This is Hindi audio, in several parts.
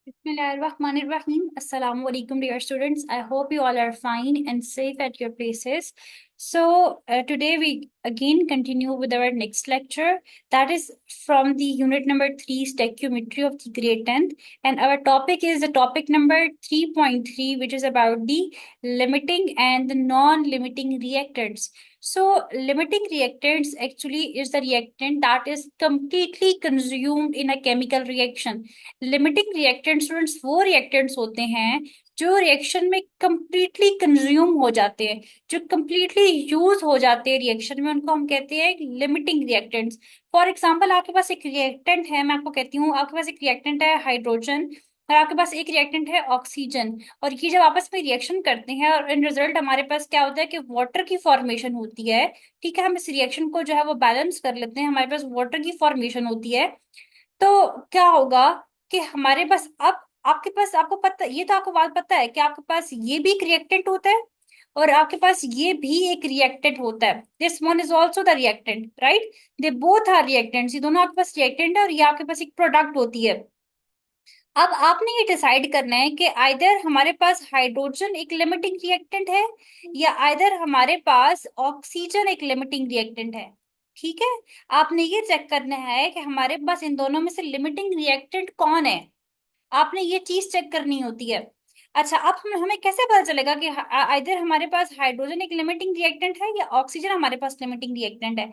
Bismillahirrahmanirrahim. Assalamu alaikum, dear students. I hope you all are fine and safe at your places. Today we again continue with our next lecture. That is from the unit number 3, Stoichiometry of the grade 10th. And our topic is the topic number 3.3, which is about the limiting and the non-limiting reactants. So limiting reactants actually is the reactant that is completely consumed in a chemical reaction. Limiting reactant students वो रिएक्टेंट्स होते हैं जो रिएक्शन में कंप्लीटली कंज्यूम हो जाते हैं, जो कंप्लीटली यूज हो जाते हैं रिएक्शन में, उनको हम कहते हैं लिमिटिंग रिएक्टेंट्स। फॉर एग्जांपल, आपके पास एक रिएक्टेंट है, मैं आपको कहती हूँ आपके पास एक रिएक्टेंट है हाइड्रोजन और आपके पास एक रिएक्टेंट है ऑक्सीजन। और ये जब आपस में रिएक्शन करते हैं और इन रिजल्ट हमारे पास क्या होता है कि वाटर की फॉर्मेशन होती है। ठीक है, हम इस रिएक्शन को जो है वो बैलेंस कर लेते हैं, हमारे पास वाटर की फॉर्मेशन होती है। तो क्या होगा कि हमारे पास अब आपके पास, आपको पता, ये तो आपको बात पता है कि आपके पास ये भी एक रिएक्टेंट होता है और आपके पास ये भी एक रिएक्टेंट होता है। This one is also the reactant, right? They both are reactants. ये दोनों आपके पास रिएक्टेंट है और ये आपके पास एक प्रोडक्ट होती है। अब आपने ये डिसाइड करना है कि आइदर हमारे पास हाइड्रोजन एक लिमिटिंग रिएक्टेंट है या आइदर हमारे पास ऑक्सीजन एक लिमिटिंग रिएक्टेंट है। ठीक है, आपने ये चेक करना है कि हमारे पास इन दोनों में से लिमिटिंग रिएक्टेंट कौन है। आपने ये चीज चेक करनी होती है। अच्छा, अब हमें कैसे पता चलेगा कि आइदर हमारे पास हाइड्रोजन एक लिमिटिंग रिएक्टेंट है या ऑक्सीजन हमारे पास लिमिटिंग रिएक्टेंट है?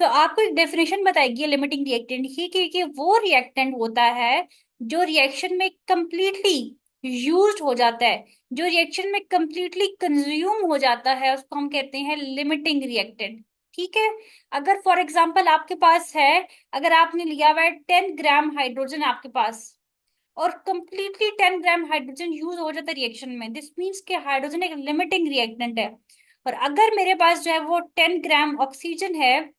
तो आपको एक डेफिनेशन बताएगी लिमिटिंग रिएक्टेंट की कि वो रिएक्टेंट होता है जो रिएक्शन में कंप्लीटली यूज हो जाता है, जो रिएक्शन में कंप्लीटली कंज्यूम हो जाता है, उसको हम कहते हैं लिमिटिंग रिएक्टेंट। ठीक है, अगर फॉर एग्जांपल आपके पास है, अगर आपने लिया हुआ है 10 ग्राम हाइड्रोजन आपके पास और कंप्लीटली 10 ग्राम हाइड्रोजन यूज हो जाता है रिएक्शन में, दिस मीन्स कि हाइड्रोजन एक लिमिटिंग रिएक्टेंट है। और अगर मेरे पास जो है वो 10 ग्राम ऑक्सीजन है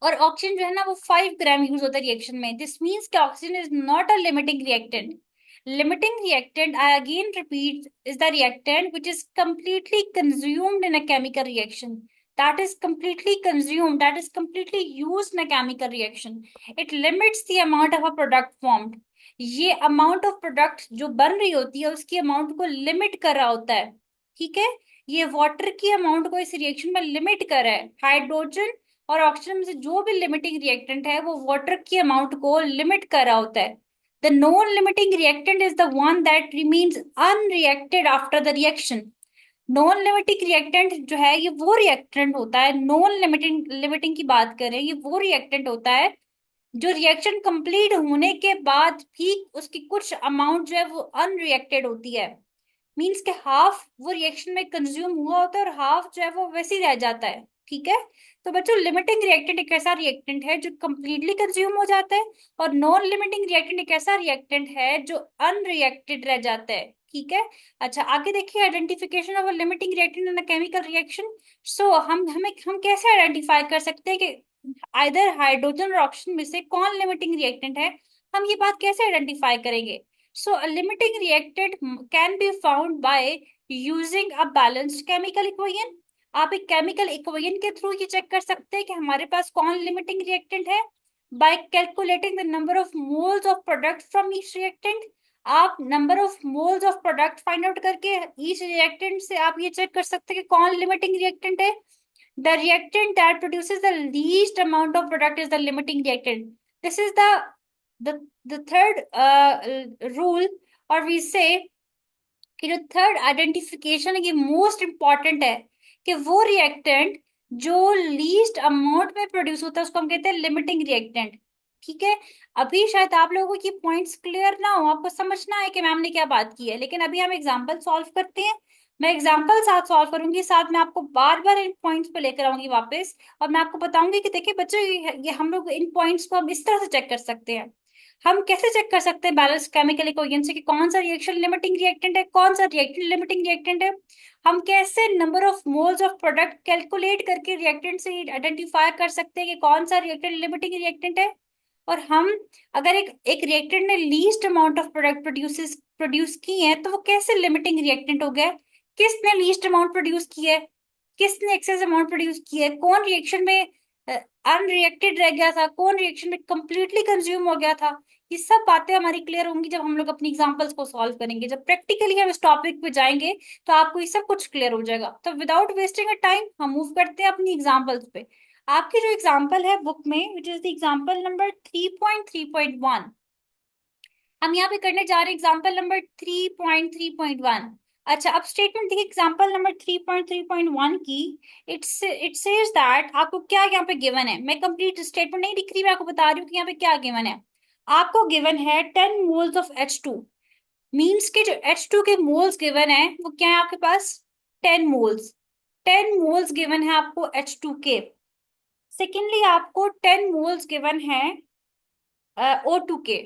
और ऑक्सीजन जो है ना वो 5 ग्राम यूज होता है रिएक्शन में, दिस मीन्स कि oxygen is not a limiting reactant. Limiting reactant, I again repeat, is the reactant which is completely consumed in a chemical reaction, that is completely consumed, that is completely used in a chemical reaction. It limits the amount of a product formed. ये अमाउंट ऑफ प्रोडक्ट जो बन रही होती है उसकी अमाउंट को लिमिट कर रहा होता है। ठीक है, ये वाटर की अमाउंट को इस रिएक्शन में लिमिट कर रहा है। हाइड्रोजन और ऑक्सीजन में से जो भी लिमिटिंग रिएक्टेंट है वो वाटर की अमाउंट को लिमिट कर रहा होता है। The non limiting reactant is the one that remains unreacted after the reaction. Non limiting reactant जो है ये वो रिएक्टेंट होता है, नॉन लिमिटिंग लिमिटिंग की बात करें, ये वो रिएक्टेंट होता है जो रिएक्शन कंप्लीट होने के बाद भी उसकी कुछ अमाउंट जो है वो अनरिएक्टेड होती है। मीन्स के हाफ वो रिएक्शन में कंज्यूम हुआ होता है और हाफ जो है वो वैसे ही रह जाता है। ठीक है, तो बच्चों लिमिटिंग रिएक्टेंट एक ऐसा रिएक्टेंट है जो कंप्लीटली कंज्यूम हो जाता है और नॉन लिमिटिंग रिएक्टेंट एक ऐसा रिएक्टेंट है जो अनरिएक्टेड रह जाता है। ठीक है, अच्छा आगे देखिए, identification of a limiting reactant in a chemical reaction. So हम कैसे आइडेंटिफाई कर सकते हैं कि आइदर हाइड्रोजन और ऑक्सीजन में से कौन लिमिटिंग रिएक्टेंट है? हम ये बात कैसे आइडेंटिफाई करेंगे? So a limiting reactant can be found by using a balanced chemical equation. आप एक केमिकल इक्वेशन के थ्रू ये चेक कर सकते हैं कि हमारे पास कौन लिमिटिंग रिएक्टेंट है। By calculating the number of moles of product from each reactant, आप number of moles of product find out करके ईच रिएक्टेंट से आप ये चेक कर सकते हैं कि कौन लिमिटिंग रिएक्टेंट है। The reactant that produces the least amount of product is the limiting reactant. This is the the third rule, or we say कि जो थर्ड आइडेंटिफिकेशन है ये मोस्ट इंपॉर्टेंट है कि वो रिएक्टेंट जो लीस्ट अमाउंट में प्रोड्यूस होता है उसको हम कहते हैं लिमिटिंग रिएक्टेंट। ठीक है, अभी शायद आप लोगों को ये पॉइंट्स क्लियर ना हो, आपको समझना है कि मैम ने क्या बात की है, लेकिन अभी हम एग्जांपल सॉल्व करते हैं। मैं एग्जांपल साथ सॉल्व करूंगी, साथ में आपको बार बार इन पॉइंट्स पे लेकर आऊंगी वापस, और मैं आपको बताऊंगी कि देखिए बच्चों ये हम लोग इन पॉइंट्स को हम इस तरह से चेक कर सकते हैं। हम कैसे चेक कर सकते हैं बैलेंस केमिकल इक्वेशन से कि कौन सा रिएक्शन लिमिटिंग रिएक्टेंट है, कौन सा रिएक्टेंट लिमिटिंग रिएक्टेंट है? हम कैसे number of moles of product calculate करके रिएक्टेंट से आइडेंटिफाई कर सकते हैं कि कौन सा रिएक्टेंट लिमिटिंग रिएक्टेंट है? और हम अगर एक एक रिएक्टेंट ने least amount of product produce की है तो वो कैसे लिमिटिंग रिएक्टेंट हो गया? किसने लीस्ट अमाउंट प्रोड्यूस की है, किसने एक्सेस अमाउंट प्रोड्यूस की है, कौन रिएक्शन में अनरिएक्टेड रह गया था, कौन रिएक्शन में कंप्लीटली कंज्यूम हो गया था। ये सब बातें हमारी क्लियर होंगी जब हम लोग अपनी एग्जांपल्स को सॉल्व करेंगे, जब प्रैक्टिकली हम इस टॉपिक पे जाएंगे तो आपको ये सब कुछ क्लियर हो जाएगा। तो विदाउट वेस्टिंग अ टाइम हम मूव करते हैं अपनी एग्जांपल्स पे। आपकी जो एग्जांपल है बुक में, which is the example number 3.3.1, हम यहाँ पे करने जा रहे हैं एग्जाम्पल नंबर 3.3.1। अच्छा, अब स्टेटमेंट देखिए एग्जाम्पल नंबर 3.3.1 की। इट सेज दैट, आपको क्या यहाँ पे गिवन है, मैं कंप्लीट स्टेटमेंट नहीं लिख रही, मैं आपको बता रही हूँ कि यहाँ पे क्या गिवन है। आपको गिवन है 10 मोल्स ऑफ H2। मीन्स के जो H2 के मोल्स गिवन है वो क्या है आपके पास, 10 मोल्स। 10 मोल्स गिवन है आपको H2 के। सेकेंडली आपको 10 मोल्स गिवन है O2 के।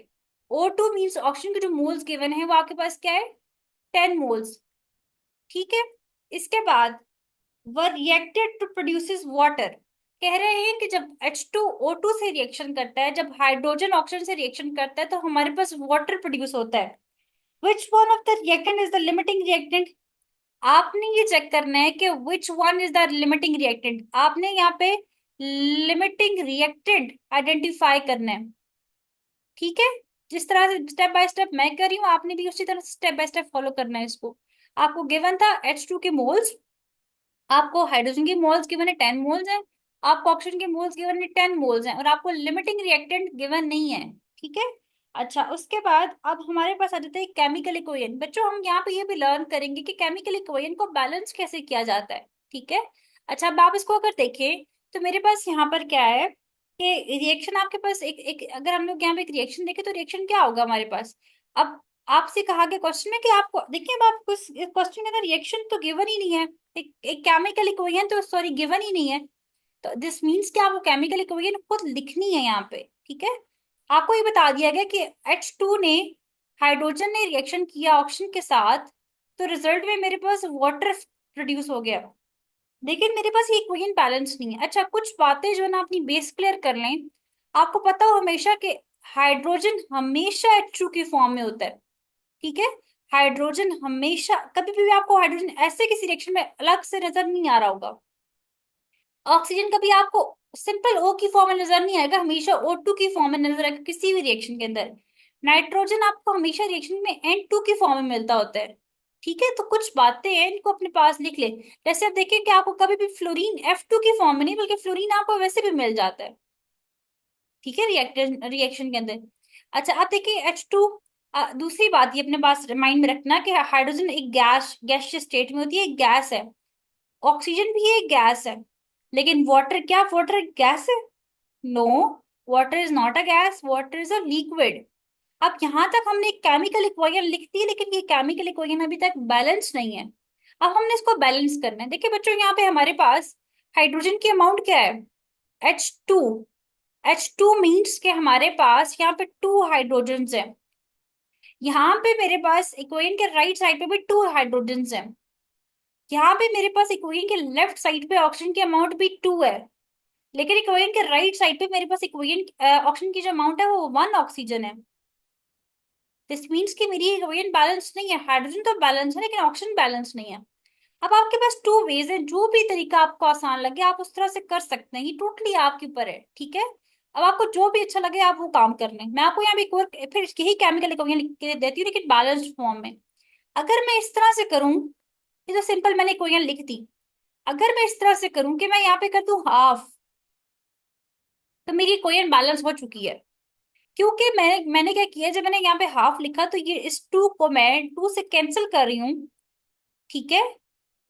O2 मीन्स ऑक्सीजन के जो मोल्स गिवन है वो आपके पास क्या है, 10 मोल्स। ठीक है। इसके बाद वह रिएक्टेड टू प्रोड्यूसेस वाटर। कह रहे हैं कि जब H2O2 से रिएक्शन करता है, जब हाइड्रोजन ऑक्सीजन से रिएक्शन करता है तो हमारे पास वाटर प्रोड्यूस होता है। Which one of the reactant is the limiting reactant. आपने ये चेक करना है कि which one is the limiting reactant. आपने यहाँ पे लिमिटिंग रिएक्टेंट आइडेंटिफाई करना है। ठीक है। जिस तरह से स्टेप बाय स्टेप मैं कर रही हूँ, आपने भी उसी तरह से स्टेप बाय स्टेप फॉलो करना है इसको। आपको गिवन था H2 के मोल्स, आपको हाइड्रोजन के मोल्स गिवन है 10 मोल्स हैं, आपको ऑक्सीजन के मोल्स गिवन है 10 मोल्स हैं, और आपको लिमिटिंग रिएक्टेंट गिवन नहीं है। ठीक है। अच्छा, उसके बाद अब हमारे पास आ जाता है केमिकल इक्वेशन। बच्चों हम यहाँ पे ये भी लर्न करेंगे कि केमिकल इक्वेशन को बैलेंस कैसे किया जाता है। ठीक है। अच्छा, अब आप इसको अगर देखें तो मेरे पास यहाँ पर क्या है कि रिएक्शन आपके पास एक एक अगर हम लोग यहाँ पे एक रिएक्शन देखें तो रिएक्शन क्या होगा हमारे पास। अब आपसे कहा गया क्वेश्चन में कि आपको देखिए, अब आपको क्वेश्चन के अंदर रिएक्शन तो गिवन ही नहीं है, एक केमिकल इक्वेशन तो सॉरी गिवन ही नहीं है। तो दिस मीन्स कि आपको केमिकल इक्वेशन खुद लिखनी है यहाँ पे। ठीक है। आपको ये बता दिया गया कि H2 ने, हाइड्रोजन ने रिएक्शन किया ऑक्सीजन के साथ, तो रिजल्ट में मेरे पास वाटर प्रोड्यूस हो गया। लेकिन मेरे पास ये इक्वेशन बैलेंस नहीं है। अच्छा, कुछ बातें जो है ना अपनी बेस क्लियर कर लें। आपको पता हो हमेशा कि हाइड्रोजन हमेशा H2 की फॉर्म में होता है। ठीक है। हाइड्रोजन हमेशा, कभी भी आपको हाइड्रोजन ऐसे किसी रिएक्शन में अलग से नजर नहीं आ रहा होगा। ऑक्सीजन कभी आपको सिंपल O की फॉर्म में नजर नहीं आएगा, हमेशा O2 की फॉर्म में नजर आएगा किसी भी रिएक्शन के अंदर। नाइट्रोजन आपको हमेशा रिएक्शन में N2 की फॉर्म में मिलता होता है। ठीक है। तो कुछ बातें हैं, इनको अपने पास लिख ले। जैसे आप देखिए कि आपको कभी भी फ्लोरीन F2 की फॉर्म में नहीं, बल्कि फ्लोरीन आपको वैसे भी मिल जाता है। ठीक है, रिएक्शन के अंदर। अच्छा, आप देखिए H2। दूसरी बात ये अपने पास माइंड में रखना कि हाइड्रोजन एक गैसियस स्टेट में होती है, एक गैस है। ऑक्सीजन भी एक गैस है। लेकिन वाटर, क्या वाटर गैस है? No, water is not a gas, water is a liquid. अब यहां तक हमने एक केमिकल इक्वेशन लिख दी, लेकिन ये केमिकल इक्वेशन अभी तक बैलेंस नहीं है। अब हमने इसको बैलेंस करना है। देखिए बच्चों, यहाँ पे हमारे पास हाइड्रोजन की अमाउंट क्या है, H2। H2 मीन्स के हमारे पास यहाँ पे 2 हाइड्रोजन है। यहाँ पे मेरे पास इक्वेशन के राइट साइड पे भी 2 हाइड्रोजन है। यहाँ पे मेरे पास इक्वेशन के लेफ्ट साइड पे ऑक्सीजन की अमाउंट भी 2 है। लेकिन इक्वेशन के राइट साइड पे मेरे पास इक्वेशन ऑक्सीजन की जो अमाउंट है वो 1 ऑक्सीजन है। दिस मीन्स कि मेरी इक्वेशन बैलेंस नहीं है। हाइड्रोजन तो बैलेंस है लेकिन ऑक्सीजन बैलेंस नहीं है। अब आपके पास 2 वेज है, जो भी तरीका आपको आसान लगे आप उस तरह से कर सकते हैं, ये टोटली आपके ऊपर है। ठीक है। अब आपको जो भी अच्छा लगे आप वो काम कर लें। मैं आपको यहाँ पे एक और फिर यही केमिकल इक्वेशन लिख के देती हूँ, लेकिन बैलेंस्ड फॉर्म में। अगर मैं इस तरह से करूं, ये तो सिंपल मैंने इक्वेशन लिख दी। अगर मैं इस तरह से करूं कि मैं यहाँ पे कर दूं हाफ, तो मेरी इक्वेशन बैलेंस हो चुकी है। क्योंकि मैंने क्या किया, जब मैंने यहाँ पे हाफ लिखा तो ये इस 2 को मैं 2 से कैंसिल कर रही हूँ। ठीक है।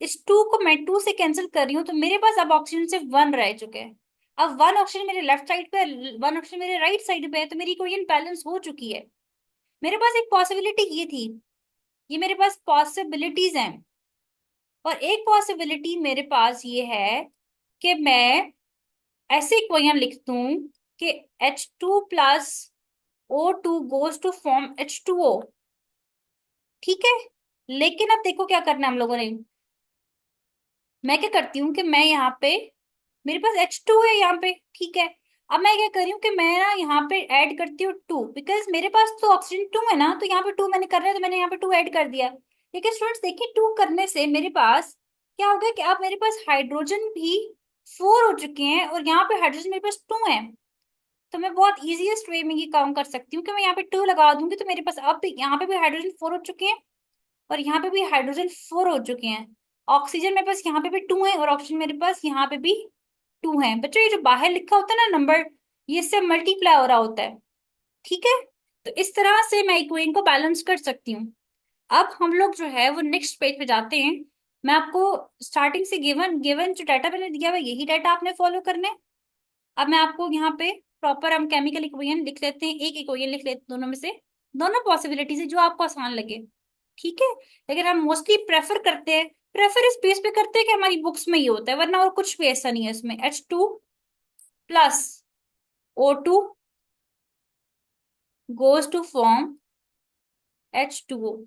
इस 2 को मैं 2 से कैंसिल कर रही हूँ, तो मेरे पास अब ऑक्सीजन सिर्फ 1 रह चुके हैं। अब 1 ऑक्सीजन मेरे लेफ्ट साइड पे, 1 ऑक्सीजन मेरे राइट साइड पे है, तो मेरी इक्वेशन बैलेंस हो चुकी है। मेरे पास एक पॉसिबिलिटी ये थी, ये मेरे पास पॉसिबिलिटीज हैं। और एक पॉसिबिलिटी मेरे पास ये है कि मैं ऐसे इक्वेशन लिख दूं कि H2 + O2 goes to form H2O। ठीक है। लेकिन अब देखो क्या करना है हम लोगों ने। मैं क्या करती हूँ कि मैं यहाँ पे, मेरे पास H2 है यहाँ पे। ठीक है। अब मैं क्या कर रही हूँ कि मैं ना यहाँ पे ऐड करती हूँ 2, बिकॉज मेरे पास तो ऑक्सीजन 2 है ना, तो यहाँ पे 2 मैंने करना है तो मैंने यहाँ पे 2 ऐड कर दिया। लेकिन स्टूडेंट्स देखिए, 2 करने से मेरे पास क्या हो गया कि अब मेरे पास हाइड्रोजन भी 4 हो चुके हैं और यहाँ पे हाइड्रोजन मेरे पास 2 है। तो मैं बहुत इजीएस्ट वे में ये काम कर सकती हूँ कि मैं यहाँ पे 2 लगा दूंगी, तो मेरे पास अब भी यहाँ पे भी हाइड्रोजन 4 हो चुके हैं और यहाँ पे भी हाइड्रोजन 4 हो चुके हैं। ऑक्सीजन मेरे पास यहाँ पे भी 2 है और ऑक्सीजन मेरे पास यहाँ पे भी 2 है। बच्चों ये जो बाहर लिखा होता है ना नंबर, ये इससे मल्टीप्लाई हो रहा होता है। ठीक है, तो इस तरह से मैं इक्वेशन को बैलेंस कर सकती हूँ। अब हम लोग जो है वो नेक्स्ट पेज पे जाते हैं। मैं आपको स्टार्टिंग से गिवन गिवन जो डाटा मैंने दिया हुआ है, यही डाटा आपने फॉलो करना है। अब मैं आपको यहाँ पे प्रॉपर हम केमिकल इक्वेशन लिख लेते हैं, एक इक्वेशन लिख लेते हैं दोनों में से, दोनों पॉसिबिलिटी से जो आपको आसान लगे। ठीक है, लेकिन हम मोस्टली प्रेफर करते हैं, प्रेफर इस बेस पे करते हैं कि हमारी बुक्स में ये होता है, वरना और कुछ भी ऐसा नहीं है इसमें। H2 + O2 goes to form H2O,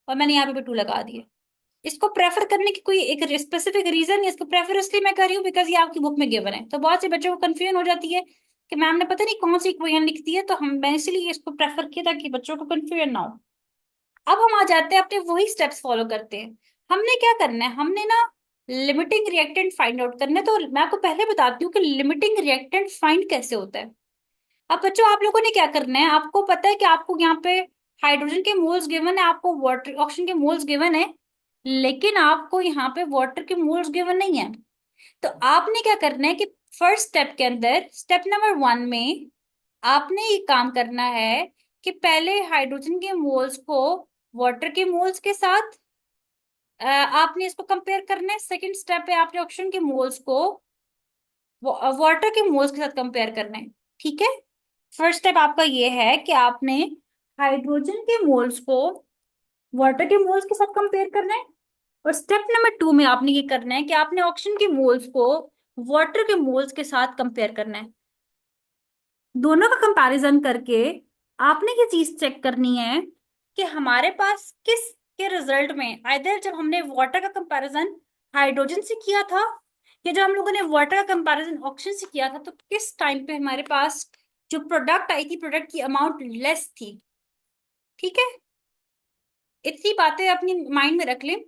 और मैंने यहाँ पे 2 लगा दिए। इसको प्रेफर करने की कोई एक स्पेसिफिक रीजन है, इसको प्रेफर इसलिए मैं कर रही हूँ बिकॉज ये आपकी बुक में गिवन है। तो बहुत से बच्चों को कंफ्यूजन हो जाती है कि मैम ने पता नहीं कौन सी इक्वेशन लिख दी है, तो मैंने इसलिए इसको प्रेफर किया ताकि बच्चों को कंफ्यूजन ना हो। अब हम आ जाते हैं अपने वही स्टेप्स फॉलो करते हैं। हमने क्या करना है, हमने ना लिमिटिंग रिएक्टेंट फाइंड आउट करना है। तो मैं आपको पहले बताती हूँ कि लिमिटिंग रिएक्टेंट फाइंड कैसे होता है। अब बच्चों आप लोगों ने क्या करना है, आपको पता है कि आपको यहाँ पे हाइड्रोजन के मोल्स गिवन है, आपको वाटर ऑक्सीजन के मोल्स गिवन है, लेकिन आपको यहाँ पे वाटर के मोल्स गिवन नहीं है। तो आपने क्या करना है कि फर्स्ट स्टेप के अंदर, स्टेप नंबर 1 में आपने ये काम करना है कि पहले हाइड्रोजन के मोल्स को वाटर के मोल्स के साथ आपने इसको कंपेयर करना है। सेकंड स्टेप पे आपने ऑक्सीजन के मोल्स को वाटर के मोल्स के साथ कंपेयर करना है। ठीक है, फर्स्ट स्टेप आपका ये है कि आपने हाइड्रोजन के मोल्स को वाटर के मोल्स के साथ कंपेयर करना है, और स्टेप नंबर 2 में आपने ये करना है कि आपने ऑक्सीजन के मोल्स को वाटर के मोल्स के साथ कंपेयर करना है। दोनों का कंपैरिजन करके आपने ये चीज चेक करनी है कि हमारे पास किस के रिजल्ट में, आइदर जब हमने वाटर का कंपैरिजन हाइड्रोजन से किया था या जब हम लोगों ने वाटर का कंपैरिजन ऑक्सीजन से किया था, तो किस टाइम पे हमारे पास जो प्रोडक्ट आई थी, प्रोडक्ट की अमाउंट लेस थी। ठीक है, इतनी बातें अपनी माइंड में रख लें।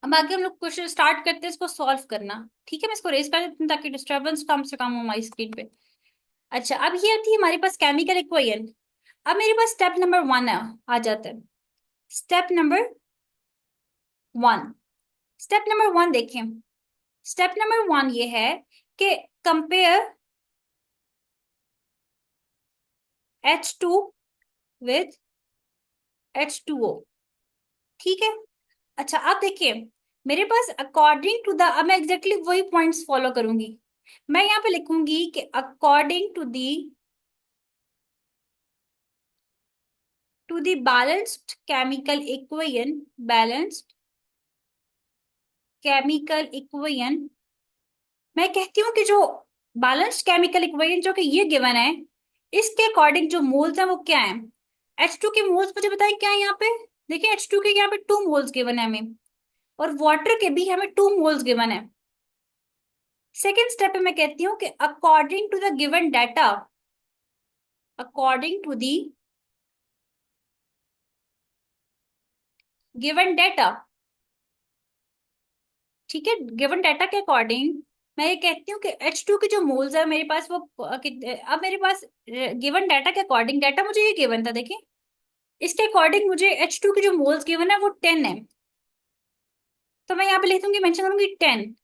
अब आगे हम लोग क्वेश्चन स्टार्ट करते हैं इसको सॉल्व करना। ठीक है, मैं इसको रेज कर देती हूँ ताकि डिस्टर्बेंस कम से कम हो हमारी स्क्रीन पे। अच्छा, अब ये थी हमारे पास केमिकल इक्वेशन। अब मेरे पास स्टेप नंबर 1 आ जाता है। स्टेप नंबर 1, स्टेप नंबर 1 देखें। स्टेप नंबर 1 ये है कि कंपेयर H2 विथ H2O। ठीक है, अच्छा अब देखिए मेरे पास अकॉर्डिंग टू द, अब मैं एग्जैक्टली वही पॉइंट्स फॉलो करूंगी। मैं यहाँ पे लिखूंगी कि according to the balanced chemical equation, balanced chemical equation, मैं कहती हूँ कि जो बैलेंस्ड केमिकल इक्वेशन जो कि ये गिवन है, इसके अकॉर्डिंग जो मोल्स हैं वो क्या है। H2 के मोल्स मुझे बताएं क्या है यहाँ पे। देखिए H2 के यहाँ पे 2 मोल्स गिवन है हमें, और वाटर के भी हमें 2 मोल्स गिवन है। सेकेंड स्टेप पे मैं कहती हूँ कि according to the given data, according to the given data, ठीक है, गिवन डाटा के अकॉर्डिंग मैं ये कहती हूँ कि H2 के जो मोल्स है मेरे पास वो अब मेरे पास गिवन डाटा के अकॉर्डिंग, डाटा मुझे ये गिवन था देखिए, इसके अकॉर्डिंग मुझे H2 के जो मोल्स गिवन है वो 10 है। तो मैं यहाँ पे लिख दूंगी, मेंशन करूंगी 10,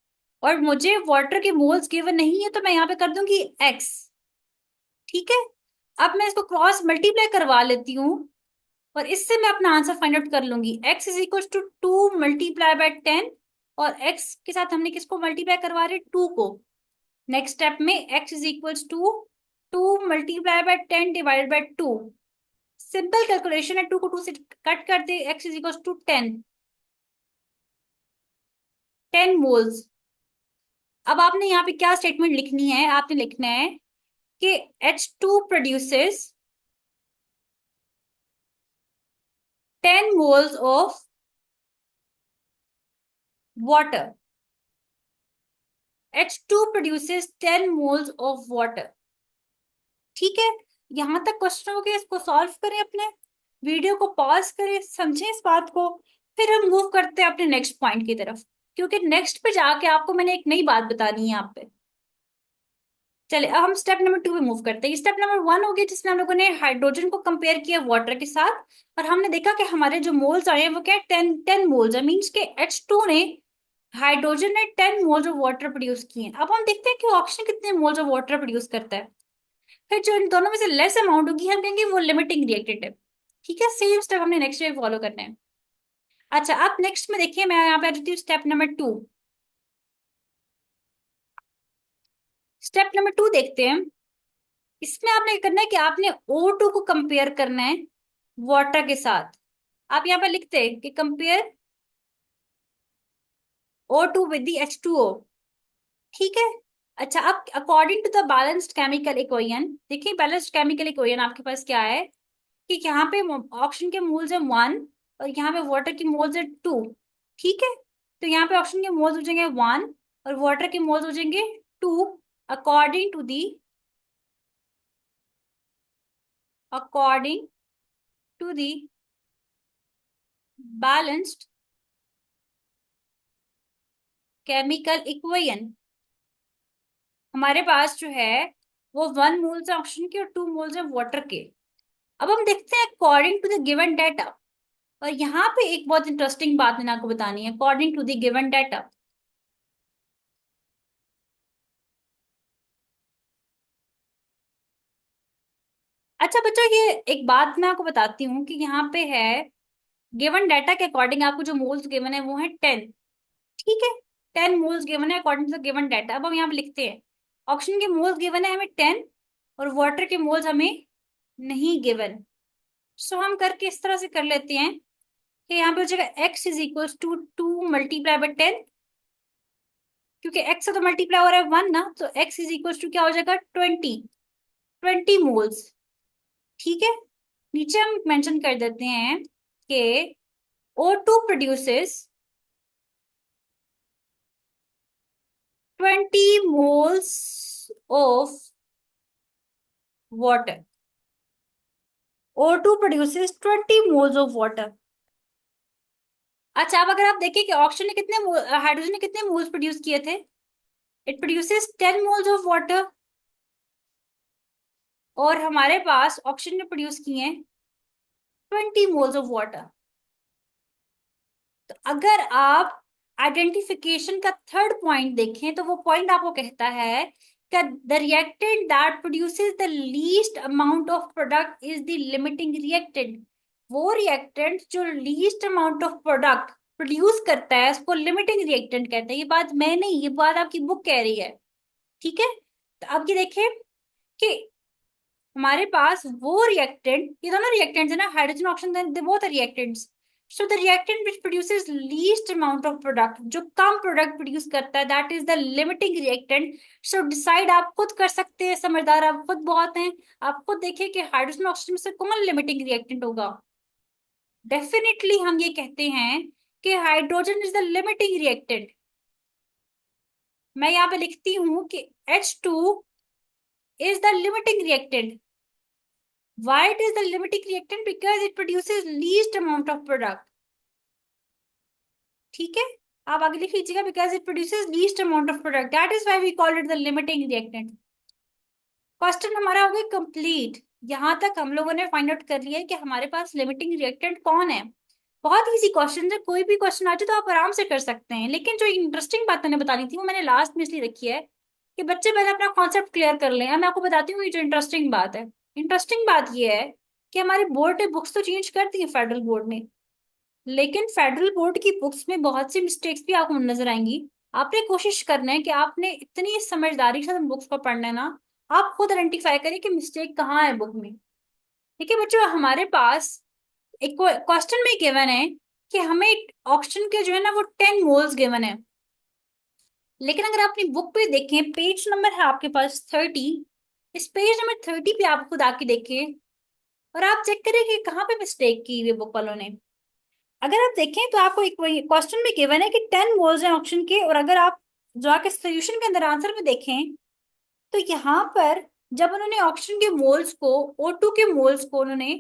और मुझे वाटर के मोल्स गिवन नहीं है तो मैं यहाँ पे कर दूंगी X। ठीक है, अब मैं इसको क्रॉस मल्टीप्लाई करवा लेती हूँ और इससे मैं अपना आंसर फाइंड आउट कर लूंगी। X इज इक्वल टू 2 × 10, और X के साथ हमने किसको मल्टीप्लाई करवा रहे, 2 को। नेक्स्ट स्टेप में X is equal to 2 × 10 ÷ 2। Simple calculation है, 2 को 2 से कट कर दे, X is equal to 10 moles. अब आपने यहाँ पे क्या स्टेटमेंट लिखनी है, आपने लिखना है कि H2 produces 10 moles of water. H2 produces 10 moles of water. ठीक है, यहां तक क्वेश्चन हो गया, इसको सॉल्व करें, अपने वीडियो को पॉज करें, समझें इस बात को, फिर हम मूव करते हैं अपने नेक्स्ट पॉइंट की तरफ। क्योंकि नेक्स्ट पे जाके आपको मैंने एक नई बात बतानी है यहाँ पे। चलिए अब हम स्टेप नंबर 2 पे मूव करते हैं। स्टेप नंबर 1 हो गया जिसमें हम लोगों ने हाइड्रोजन को कंपेयर किया वाटर के साथ, और हमने देखा कि हमारे जो मोल्स आए हैं वो क्या है, 10 मोल्स है। मीन्स के H2 ने, हाइड्रोजन ने 10 मोल्स ऑफ वाटर प्रोड्यूस किए हैं। अब हम देखते हैं कि ऑक्सीजन कितने मोल्स ऑफ वाटर प्रोड्यूस करता है। फिर जो इन दोनों में से लेस अमाउंट होगी हम कहेंगे वो लिमिटिंग रिएक्टेंट है। ठीक है, सेम स्टेप हमने नेक्स्ट में फॉलो करना है। अच्छा, अब नेक्स्ट में देखिए, मैं यहाँ पे आ जाती हूँ स्टेप नंबर 2। स्टेप नंबर 2 देखते हैं। इसमें आपने क्या करना है कि आपने O2 को कंपेयर करना है वाटर के साथ। आप यहाँ पे लिखते हैं कि compare O2 with the H2O। ठीक है। अच्छा, अब according to the balanced chemical equation, देखिए बैलेंस्ड केमिकल इक्वेशन आपके पास क्या है कि यहाँ पे ऑक्सीजन के मोल्स है 1 और यहाँ पे वाटर की मोल्स है 2। ठीक है, तो यहाँ पे ऑक्सीजन के मोल्स हो जाएंगे 1 और वाटर के मोल्स हो जाएंगे 2, according to the, according to the balanced chemical equation. हमारे पास जो है वो 1 मोल्स है ऑक्सीजन के और 2 मोल्स है वाटर के। अब हम देखते हैं according to the given data. और यहाँ पे एक बहुत इंटरेस्टिंग बात मैंने आपको बतानी है, according to the given data. अच्छा बच्चों, ये एक बात मैं आपको बताती हूँ कि यहाँ पे है गिवन डाटा के अकॉर्डिंग आपको जो मोल्स गिवन है वो है 10। ठीक है, 10 मोल्स गिवन है according to the given data. अब हम यहाँ पे लिखते हैं ऑक्सीजन के मोल्स गिवन है हमें 10 और वाटर के मोल्स हमें नहीं गिवन। सो हम करके इस तरह से कर लेते हैं कि यहाँ पे हो जाएगा x इज इक्वल टू 2 × 10, क्योंकि x से तो मल्टीप्लाई हो रहा है 1 ना, तो x इज इक्वल टू क्या हो जाएगा 20 मोल्स। ठीक है, नीचे हम मेंशन कर देते हैं कि O2 produces 20 moles of water. O2 produces 20 moles of water. अच्छा, अब अगर आप देखें कि ऑक्सीजन ने कितने हाइड्रोजन ने कितने मोल्स प्रोड्यूस किए थे, it produces 10 moles of water, और हमारे पास ऑक्सीजन ने प्रोड्यूस किए हैं 20 मोल्स ऑफ वाटर। तो अगर आप आइडेंटिफिकेशन का थर्ड पॉइंट देखें तो वो पॉइंट आपको कहता है कि the reactant that produces the least amount of product is the limiting reactant. वो रिएक्टेंट जो least amount of product produce करता है उसको लिमिटिंग रिएक्टेंट कहते हैं। ये बात मैं नहीं, ये बात आपकी बुक कह रही है। ठीक है, तो अब ये देखें कि हमारे पास वो रिएक्टेंट, ये दोनों रिएक्टेंट्स है ना, hydrogen oxygen, they both are reactants. So the reactant which produces least amount of product, जो कम प्रोडक्ट प्रोड्यूस करता है, that is the limiting reactant. So decide आप खुद कर सकते हैं, समझदार आप खुद बहुत हैं। आप खुद देखिए कि हाइड्रोजन ऑक्सीजन में से कौन लिमिटिंग रिएक्टेंट होगा। डेफिनेटली हम ये कहते हैं कि hydrogen is the limiting reactant. मैं यहाँ पे लिखती हूँ कि H2 is the limiting reactant. Why it is the limiting reactant? Because it produces least amount of product. ठीक है, आप आगे लिख लीजिएगा, because it produces least amount of product. That is why we call it the limiting reactant. Question हमारा हो गया कंप्लीट। यहां तक हम लोगों ने फाइंड आउट कर लिया है कि हमारे पास लिमिटिंग रिएक्टेंट कौन है। बहुत इजी क्वेश्चन है, कोई भी क्वेश्चन आ जाए तो आप आराम से कर सकते हैं। लेकिन जो इंटरेस्टिंग बात मैंने बतानी थी वो मैंने लास्ट में इसलिए रखी है कि बच्चे पहले अपना कॉन्सेप्ट क्लियर कर लें। अब मैं आपको बताती हूँ ये जो इंटरेस्टिंग बात है। इंटरेस्टिंग बात ये है कि हमारी बोर्ड ने बुक्स तो चेंज कर दी है फेडरल बोर्ड ने, लेकिन फेडरल बोर्ड की बुक्स में बहुत सी मिस्टेक्स भी आपको नजर आएंगी। आपने कोशिश करना है कि आपने इतनी समझदारी से बुक्स को पढ़ना है ना, आप खुद आइडेंटिफाई करें कि मिस्टेक कहाँ है बुक में। ठीक है बच्चों, हमारे पास एक क्वेश्चन में गिवन है कि हमें ऑक्सीजन के जो है ना वो 10 मोल्स गिवन है। लेकिन अगर आप अपनी बुक पे देखें, पेज नंबर है आपके पास 30, इस पेज नंबर 30 पे आप खुद आके देखें और आप चेक करें कि कहाँ पे मिस्टेक की हुई बुक वालों ने। अगर आप देखें तो आपको एक क्वेश्चन में गिवन है कि 10 मोल्स हैं ऑक्सीजन के, और अगर आप जो आके सोल्यूशन के अंदर आंसर में देखें तो यहाँ पर जब उन्होंने ऑक्सीजन के मोल्स को, O2 के मोल्स को उन्होंने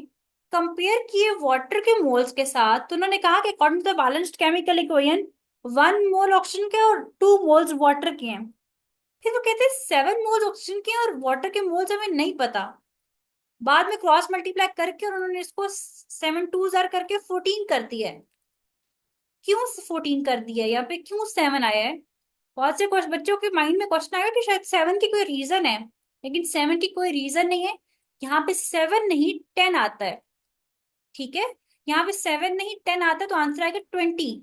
कंपेयर किए वाटर के मोल्स के साथ, तो उन्होंने कहा कि according to the balanced chemical equation 1 mole oxygen के और 2 मोल्स वाटर के हैं। फिर वो कहते हैं 7 मोल्स ऑक्सीजन के और वाटर के मोल्स हमें नहीं पता। बाद में क्रॉस मल्टीप्लाई करके और उन्होंने इसको 7 2 करके 14 कर दिया है। क्यों 14 कर दिया है यहाँ पे, क्यों 7 आया है? बहुत से बच्चों के माइंड में क्वेश्चन आएगा कि शायद 7 की कोई रीजन है, लेकिन 7 की कोई रीजन नहीं है। यहाँ पे 7 नहीं 10 आता है। ठीक है, यहाँ पे 7 नहीं 10 आता है, तो आंसर आएगा 20।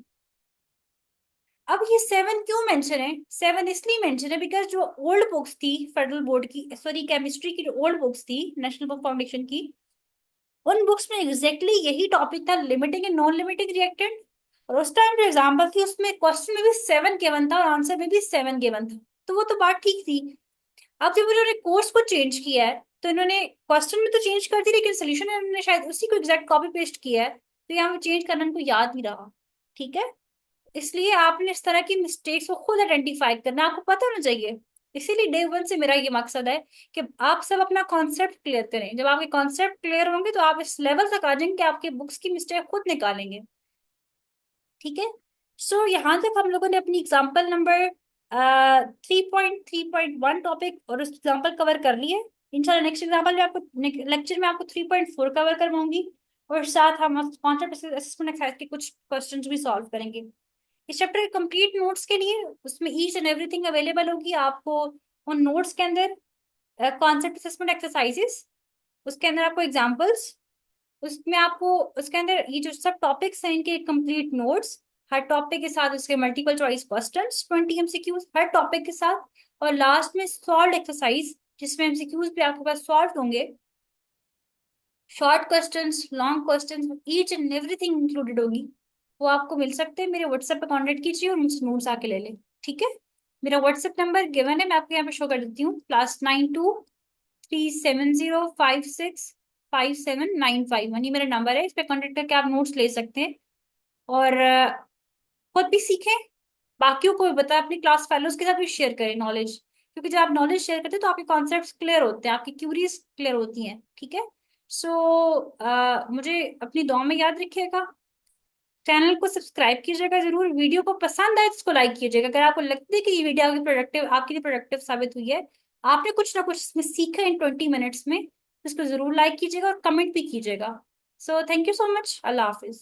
अब ये 7 क्यों मेंशन है? 7 इसलिए मेंशन है बिकॉज जो ओल्ड बुक्स थी फेडरल बोर्ड की, सॉरी केमिस्ट्री की जो ओल्ड बुक्स थी नेशनल बुक फाउंडेशन की, उन बुक्स में एग्जैक्टली यही टॉपिक था, limiting and non limiting reactant. और उस टाइम जो एग्जाम्पल थी उसमें क्वेश्चन में भी 7 गिवन था और आंसर में भी 7 गिवन था, तो वो तो बात ठीक थी। अब जब उन्होंने कोर्स को चेंज किया है तो इन्होंने क्वेश्चन में तो चेंज कर दी, लेकिन सोल्यूशन में उन्होंने शायद उसी को एग्जैक्ट कॉपी पेस्ट किया है, तो यहाँ पे चेंज करना उनको याद नहीं रहा। ठीक है, इसलिए आपने इस तरह की मिस्टेक्स को खुद आइडेंटिफाई करना आपको पता होना चाहिए। इसीलिए डे वन से मेरा ये मकसद है कि आप सब अपना कॉन्सेप्ट क्लियर करें। जब आपके कॉन्सेप्ट क्लियर होंगे तो आप इस लेवल तक आ जाएंगे कि आपके बुक्स की मिस्टेक खुद निकालेंगे। ठीक है, सो यहाँ तक हम लोगों ने अपनी एग्जाम्पल नंबर 3.3.1 टॉपिक और उस एग्जाम्पल कवर कर लिए। इंशाल्लाह नेक्स्ट एग्जाम्पल में आपको लेक्चर में आपको 3.4 कवर करवाऊंगी, और साथ हम कॉन्सेप्ट असेसमेंट एक्सरसाइज के कुछ क्वेश्चंस भी सॉल्व करेंगे। इस चैप्टर के कंप्लीट नोट्स के लिए उसमें ईच एंड एवरीथिंग अवेलेबल होगी आपको। उन नोट्स के अंदर कॉन्सेप्ट असेसमेंट एक्सरसाइजेस, उसके अंदर आपको एग्जांपल्स, उसमें आपको उसके अंदर ये जो सब टॉपिक्स हैं इनके कंप्लीट नोट्स, हर टॉपिक के साथ उसके मल्टीपल चॉइस क्वेश्चंस 20 MCQs हर टॉपिक के साथ, और लास्ट में सॉल्व एक्सरसाइज जिसमें एमसीक्यूज भी आपके पास सॉल्व होंगे, short questions long questions each and everything included होगी। वो आपको मिल सकते हैं, मेरे व्हाट्सएप पे कांटेक्ट कीजिए और मुझसे नोट्स आके ले लें। ठीक है, मेरा व्हाट्सएप नंबर गिवन है, मैं आपको यहाँ पे शो कर देती हूँ, +92 370565795 1, ये मेरा नंबर है, इस पे कांटेक्ट करके आप नोट्स ले सकते हैं। और खुद भी सीखें, बाकियों को भी बताएं, अपनी क्लास फेलोज के साथ भी शेयर करें नॉलेज, क्योंकि जब आप नॉलेज शेयर करते हैं तो आपके कॉन्सेप्ट्स क्लियर होते हैं, आपकी क्यूरीज क्लियर होती हैं। ठीक है, सो मुझे अपनी दुआ में याद रखिएगा, चैनल को सब्सक्राइब कीजिएगा जरूर, वीडियो को पसंद आए तो इसको लाइक कीजिएगा, अगर आपको लगता है कि ये वीडियो आपके लिए प्रोडक्टिव साबित हुई है, आपने कुछ ना कुछ इसमें सीखा इन 20 मिनट्स में, तो इसको जरूर लाइक कीजिएगा और कमेंट भी कीजिएगा। So thank you so much, Allah Hafiz.